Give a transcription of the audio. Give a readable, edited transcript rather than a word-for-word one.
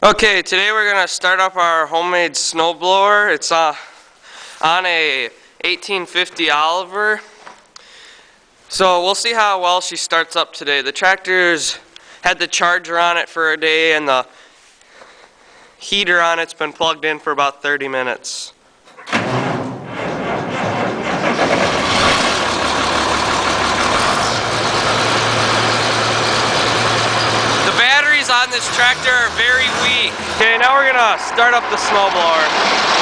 Okay, today we're going to start up our homemade snowblower. It's on a 1850 Oliver. So we'll see how well she starts up today. The tractor's had the charger on it for a day and the heater on it's been plugged in for about 30 minutes. On this tractor are very weak. Okay, now we're gonna start up the snowblower.